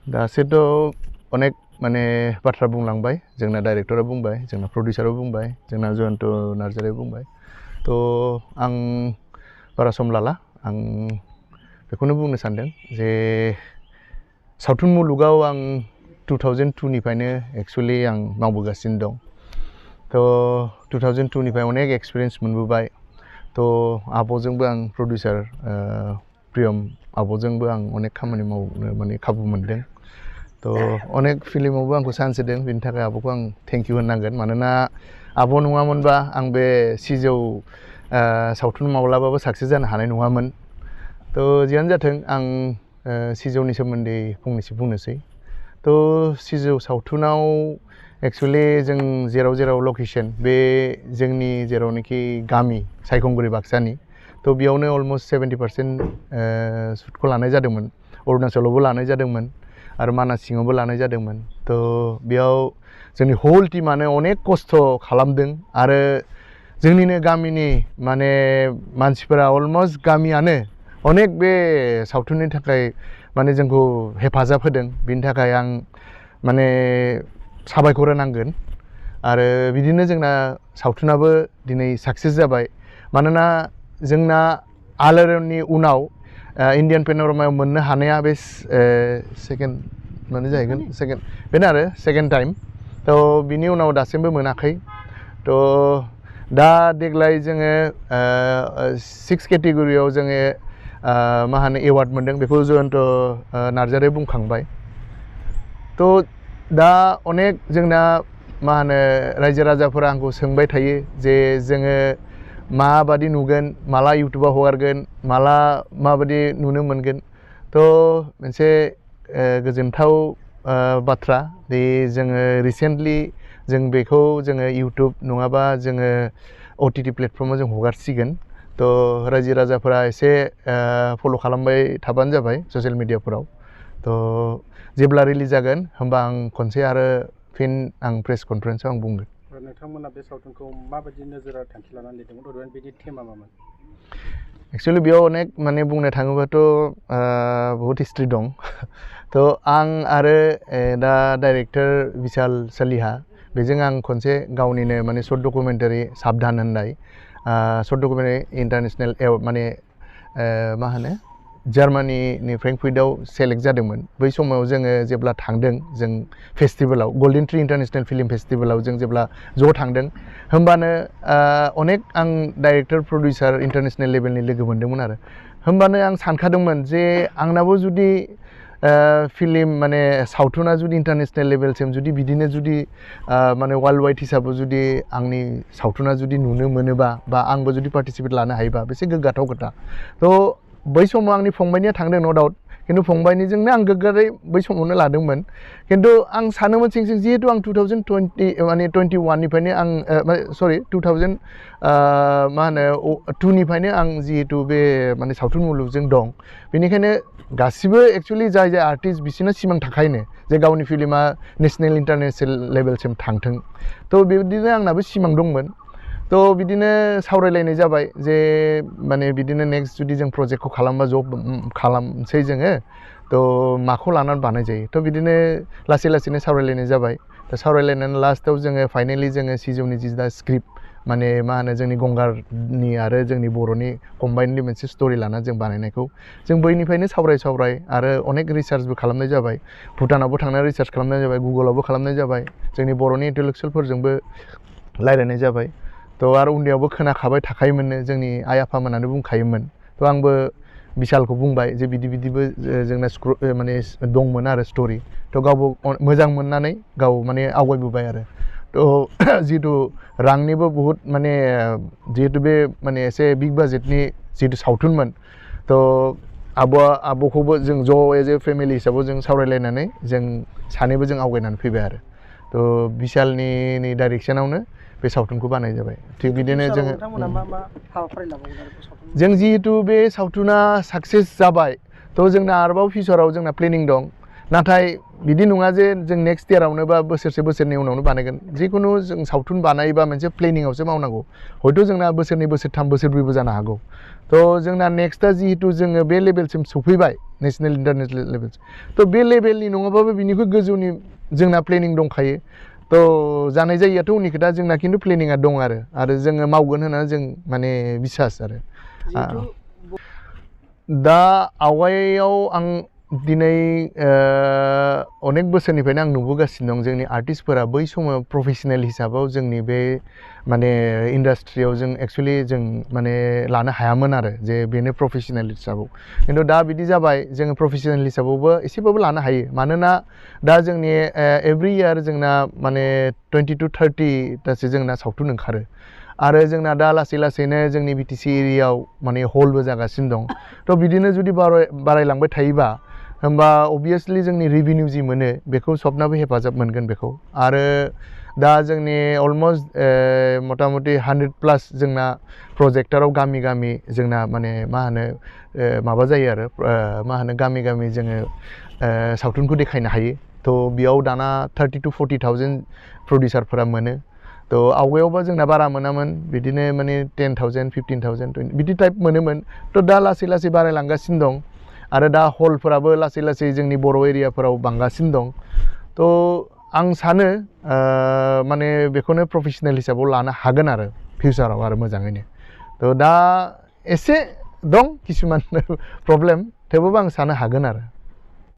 दासेथ' अनेक माने बाथ्रा बुंलांबाय जोंना डाइरेक्टरा बुंबाय जोंना प्रडिउसारा बुंबाय जोंना जयन्त नार्जारिया बुंबाय थ' आं बारा सम लाला आं बेखौनो बुंनो सानदों जे सावथुन मुलुगाव आं 2002 निफ्रायनो एक्चुअली आं मावबोगासिनो दं थ' 2002 निफ्राय अनेक एक्सपिरियेन्स मोनबोबाय थ' आब'जोंबो आं प्रडिउसार प्रियम आब'जोंबो आं अनेक खामानि मावनो माने खाबु मोनदों थ' अनेक फिल्मावबो आंखौ चान्स होदों बेनि थाखाय आब'खौ आं थेंक इउ होननांगोन मानोना आब' नङामोनबा आं बे सिजौ सावथुन माब्लाबाबो साक्सेस जानो हानाय नङामोन थ' जियानो जाथों आं सिजौनि सोमोन्दै फंनैसो बुंनोसै थ' सिजौ सावथुनाव एक्चुअली जों जेराव लकेसन बे जोंनि जेरावनाखि गामि सायखंगुरि बाक्सानि थ' बेयावनो अलमस्ट 70% शुटखौ लानाय जादोंमोन अरुणाचलावबो लानाय जादोंमोन आरो मानास सिङावबो लानाय जादोंमोन थ' बेयाव जोंनि होल टीमानो अनेक खस्थ' खालामदों आरो जोंनिनो गामिनि माने मानसिफोरा अलमस्ट गामियानो अनेक बे सावथुननि थाखाय माने जोंखौ हेफाजाब होदों बिनि थाखाय आं माने साबायखर होनांगोन आरो बिदिनो जोंना सावथुनाबो दिनै साक्सेस जाबाय मानोना जोंना आलायारननि उनाव इन्डियान पेन'रामायाव मोननो हानाया बे सेकेन्ड माने जाहैगोन सेकेन्ड बेनो आरो सेकेन्ड टाइम थ' बिनि उनाव दासिमबो मोनाखै थ' दा देग्लाय जोङो 6 केटेगरियाव जोङो मा होनो एवार्ड मोनदों बेखौ जयन्त नार्जारिया बुंखांबाय थ' दा अनेक जोंना मा होनो रायजो राजाफोरा आंखौ सोंबाय थायो जे जोङो माबादि नुगोन माला इउटुबाव हगारगोन माला माबादि नुनो मोनगोन थ' मोनसे गोजोनथाव बाथ्रा दि जोङो रिसेन्टलि जों बेखौ जोङो इउटुब नङाबा जोङो OTT प्लेटफर्माव जों हगारसिगोन थ' रायजो राजाफोरा एसे फल' खालामबाय थाबानो जाबाय ससियेल मिडियाफोराव थ' जेब्ला रिलिज जागोन होमबा आं खनसे आरो फिन आं प्रेस कनफारेन्सआव आं बुंगोन नोंथांमोना बे सावथुनखौ माबायदि नोजोराव थांखि लानानै लिरदोंमोन ओरैनो बिदि थेमा मामोन एक्चुअली बेयाव अनेक माने बुंनो थाङोबाथ' बहुत हिस्ट्रि दं थ' आं आरो दा डाइरेक्टर बिशाल सालिहा बेजों आं खनसे गावनिनो माने शर्ट डकुमेन्टारि साबधान होननाय शर्ट डकुमेन्टारि इन्टारनेशनेल माने मा होनो जार्मानिनि फ्रेंकफुर्टआव सेलेक्ट जादोंमोन बै समाव जोङो जेब्ला थांदों जों फेस्टिभेलाव गल्डेन ट्री इन्टारनेशनेल फिल्म फेस्टिभेलाव जों जेब्ला ज' थांदों होमबानो अनेक आं डाइरेक्टर प्रडिउसार इन्टारनेशनेल लेभेलनि लोगो मोनदोंमोन आरो होमबानो आं सानखादोंमोन जे आंनाबो जुदि फिल्म माने सावथुना जुदि इन्टारनेशनेल लेभेलसिम जुदि बिदिनो जुदि माने वर्ल्ड वाइड हिसाबै जुदि आंनि सावथुना जुदि नुनो मोनोबा बा आंबो जुदि पार्टिसिपेट लानो हायोबा बेसे गोग्गाथाव खोथा थ' बै समाव आंनि फंबायनिया थांदों नो डाउट खिन्थु फंबायनिजोंनो आं गोग्गारै बै समावनो लादोंमोन खिन्थु आं सानोमोन सिं सिं जिहेतु आं 2020 माने 21 निफ्रायनो आं सरि 2000 मा होनो 2 निफ्रायनो आं जिहेतु बे माने सावथुन मुलुगजों दं बेनिखायनो गासिबो एक्चुअली जाय आर्टिस्ट बिसोरनो सिमां थाखायनो जे गावनि फिल्मा नेशनेल इन्टारनेशनेल लेभेलसिम थांथों थ' बेबायदिनो आंनाबो सिमां दंमोन थ' बिदिनो सावरायलायनाय जाबाय जे माने बिदिनो नेक्स्ट जुदि जों प्रजेक्टखौ खालामबा ज' खालामसै जोङो थ' माखौ लानानै बानाय जायो थ' बिदिनो लासैनो सावरायलायनाय जाबाय दा सावरायलायनानै लास्टआव जोङो फाइनाली जोङो सिजौनि जि दा स्क्रिप्ट माने मा होनो जोंनि गंगारनि आरो जोंनि बर'नि कम्बाइनलि मोनसे स्ट'रि लाना जों बानायनायखौ जों बैनिफ्रायनो सावराय आरो अनेक रिसार्चबो खालामनाय जाबाय भुटानावबो थांनानै रिसार्च खालामनाय जाबाय गुगोलावबो खालामनाय जाबाय जोंनि बर'नि इन्टेलेक्सुयेलफोरजोंबो रायलायनाय जाबाय थ' आरो उन्दैयावबो खोनाखाबाय थाखायोमोननो जोंनि आइ आफामोनानो बुंखायोमोन थ' आंबो बिशालखौ बुंबाय जे बिदिबो जोंना माने दंमोन आरो स्ट'रि थ' गावबो मोजां मोननानै गाव माने आवगायबोबाय आरो थ' जिहेतु रांनिबो बहुद माने जिहेतु बे माने एसे बिग बाजेटनि जिहेतु सावथुनमोन थ' आब'खौबो जों ज' एज ए फेमिलि हिसाबै जों सावरायलायनानै जों सानैबो जों आवगायनानै फैबाय आरो थ' बिशालनि डाइरेक्सनावनो बे सावथुनखौ बानाय जाबाय थिग बिदिनो जोङो जों जिहेतु बे सावथुना साक्सेस जाबाय थ' जोंना आरोबाव फिउचाराव जोंना प्लेनिं दं नाथाय बिदि नङा जे जों नेक्स्ट इयारावनो बा बोसोरसे बोसोरनै उनावनो बानायगोन जिखुनु जों सावथुन बानायोबा मोनसे प्लेनिंआवसो मावनांगौ हयथ' जोंना बोसोरनै बोसोरथाम बोसोरब्रैबो जानो हागौ थ' जोंना नेक्स्टआ जिहेतु जोङो बे लेभेलसिम सफैबाय नेसनेल इन्टारनेसनेल लेभेल थ' बे लेभेलनि नङाबाबो बिनिख्रुइ गोजौनि जोंना प्लेनिं दंखायो थ' जानाय जायियाथ' उननि खोथा जोंना खिन्थु प्लेनिंआ दं आरो जोङो मावगोन होननानै जों माने बिसास आरो दा आवगायाव आं दिनै अनेक बोसोरनिफ्रायनो आं नुबोगासिनो दं जोंनि आर्टिस्टफोरा बै समाव प्रफेसनेल हिसाबाव जोंनि बे माने इन्डास्ट्रियाव जों एक्सुवेलि जों माने लानो हायामोन आरो जे बेनो प्रफेसनेल हिसाबाव खिन्थु दा बिदि जाबाय जोङो प्रफेसनेल हिसाबावबो एसेबाबो लानो हायो मानोना दा जोंनि एभ्रि इयार जोंना माने 20 to 30 दासो जोंना सावथुन ओंखारो आरो जोंना दा लासै लासैनो जोंनि बिटिसि एरियायाव माने हलबो जागासिनो दं थ' बिदिनो जुदि बारायलांबाय थायोबा होमबा अबभियासलि जोंनि रेभिनिउ जि मोनो बेखौ सबनाबो हेफाजाब मोनगोन बेखौ आरो दा जोंनि अलमस्ट मथा मथि 100+ जोंना प्रजेक्टाराव गामि गामि जोंना माने मा होनो माबा जायो आरो मा होनो गामि गामि जोङो सावथुनखौ देखायनो हायो थ' बेयाव दाना 30 to 40,000 प्रडिउसारफोरा मोनो थ' आवगायावबा जोंना बारा मोनामोन बिदिनो माने 10,000 15,000 20 बिदि टाइप मोनोमोन थ' दा लासै लासै बारायलांगासिनो दं आरो दा हलफोराबो लासै लासै जोंनि बर' एरियाफोराव बांगासिनो दं थ' आं सानो माने बेखौनो प्रफेसनेल हिसाबाव लानो हागोन आरो फिउचाराव आरो मोजाङैनो थ' दा एसे दं किसुमान प्रब्लेम थेवबाबो आं सानो हागोन आरो